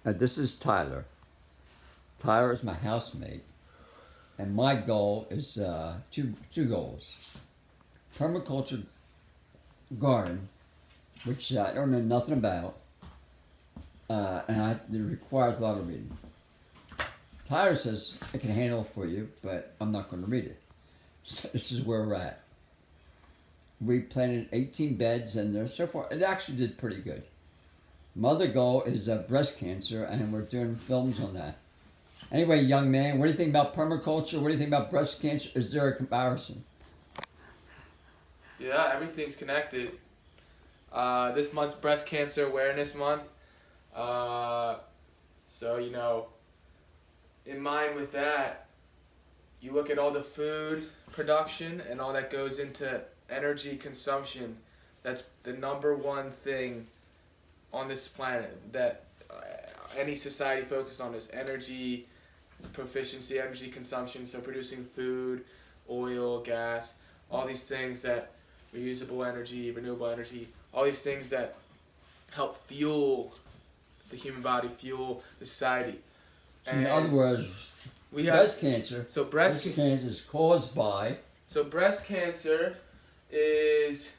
This is Tyler. Tyler is my housemate, and my goal is two goals: permaculture garden, which I don't know nothing about, it requires a lot of reading. Tyler says I can handle it for you, but I'm not going to read it. So this is where we're at. We planted 18 beds, and so far it actually did pretty good. My other goal is breast cancer, and we're doing films on that. Anyway, young man, what do you think about permaculture? What do you think about breast cancer? Is there a comparison? Yeah, everything's connected. This month's Breast Cancer Awareness Month. So, in mind with that, you look at all the food production and all that goes into energy consumption. That's the number one thing on this planet that any society focuses on is energy proficiency, energy consumption. So producing food, oil, gas, all these things that reusable energy, renewable energy, all these things that help fuel the human body, fuel the society. In other words, we have breast cancer. So breast cancer is caused by. So breast cancer is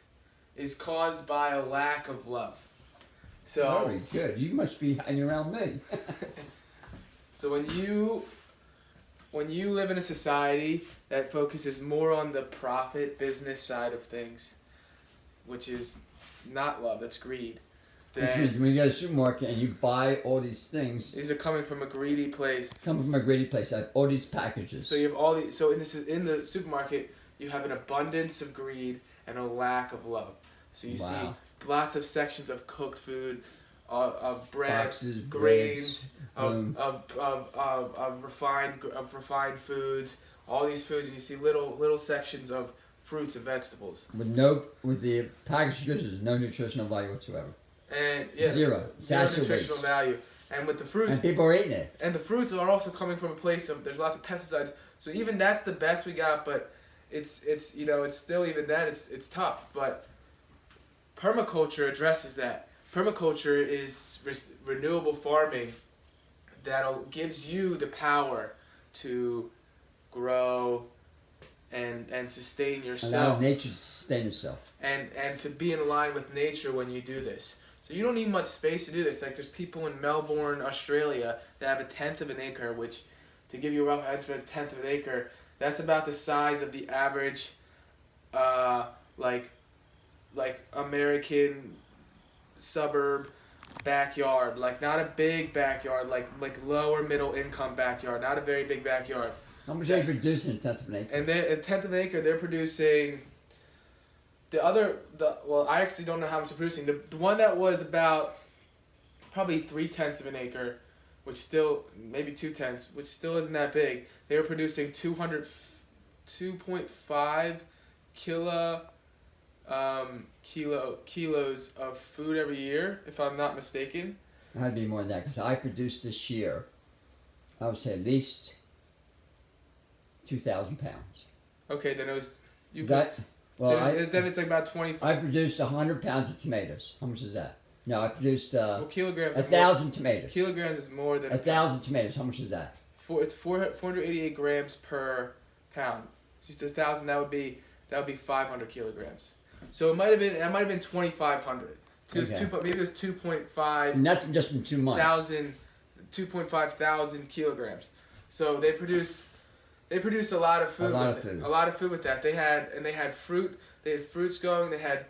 caused by a lack of love. So very good. You must be hanging around me. So when you live in a society that focuses more on the profit business side of things, which is not love, that's greed. When you go to the supermarket and you buy all these things, these are coming from a greedy place. Coming from a greedy place. I have all these packages. So you have all these. So in the supermarket, you have an abundance of greed and a lack of love. So you see lots of sections of cooked food, of bread, boxes, grains, of refined foods, all these foods, and you see little sections of fruits and vegetables. With the packaged goods, there's no nutritional value whatsoever. And zero nutritional value. And with the fruits, and people are eating it. And the fruits are also coming from a place of there's lots of pesticides. So even that's the best we got, but it's still even that it's tough. But permaculture addresses that. Permaculture is renewable farming that gives you the power to grow and sustain yourself. Allow nature to sustain itself. And to be in line with nature when you do this. So you don't need much space to do this. Like there's people in Melbourne, Australia that have 1/10 of an acre, which, to give you a rough answer, 1/10 of an acre, that's about the size of the average, like American suburb backyard. Like not a big backyard, like lower middle income backyard, not a very big backyard. How much are they producing in 1/10 of an acre? And then in 1/10 of an acre, they're producing. I actually don't know how much they're producing. The one that was about probably 3/10 of an acre, which still maybe 2/10, which still isn't that big. They were producing 2.5 kilos of food every year, if I'm not mistaken. It had to be more than that because I produced this year, I would say at least 2,000 pounds. Okay, then it was. Then it's like about 20. I produced 100 pounds of tomatoes. How much is that? No, I produced kilograms. 1,000 tomatoes. Kilograms is more than 1,000 tomatoes. How much is that? It's 488 grams per pound. Just 1,000. That would be 500 kilograms. So it might have been 2,500. Okay. Maybe it was 2.5. Nothing just in 2 months. 2.5 thousand kilograms. So they produced a lot of food. A lot of food with that. They had fruit. They had fruits growing. They had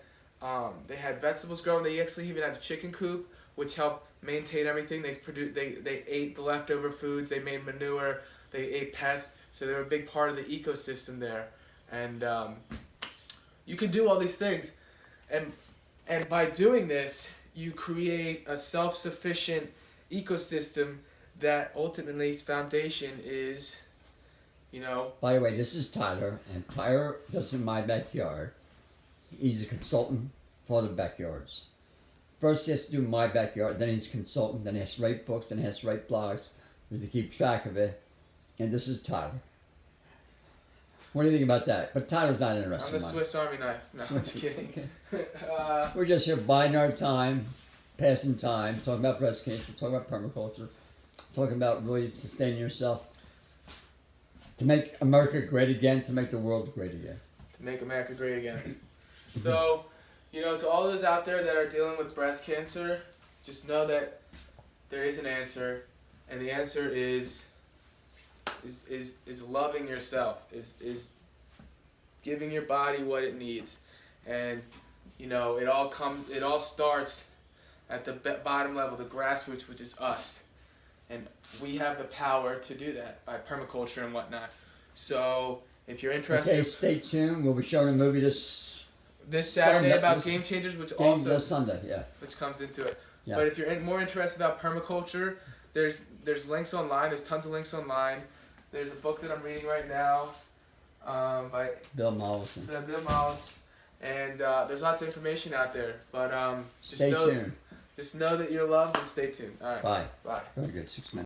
vegetables growing. They actually even had a chicken coop, which helped maintain everything. They ate the leftover foods. They made manure. They ate pests. So they were a big part of the ecosystem there. And you can do all these things, and by doing this, you create a self-sufficient ecosystem that ultimately's foundation is. By the way, this is Tyler, and Tyler does in my backyard. He's a consultant for the backyards. First he has to do my backyard, then he's a consultant, then he has to write books, then he has to write blogs to keep track of it. And this is Tyler. What do you think about that? But Tyler's not interested. I'm the Swiss Army knife. No, I'm just kidding. We're just here biding our time, passing time, talking about breast cancer, talking about permaculture, talking about really sustaining yourself to make America great again, to make the world great again. To make America great again. So, to all those out there that are dealing with breast cancer, just know that there is an answer, and the answer is loving yourself, is giving your body what it needs, and it all starts at the bottom level, the grassroots, which is us, and we have the power to do that by permaculture and whatnot. So if you're interested, okay, stay tuned. We'll be showing a movie this Saturday about game changers, which also this Sunday, which comes into it. Yeah. But if you're more interested about permaculture, there's links online. There's tons of links online. There's a book that I'm reading right now by Bill Mollison. Bill Mollison, and there's lots of information out there. But stay tuned. Just know that you're loved and stay tuned. All right. Bye. Bye. Very good. 6 minutes.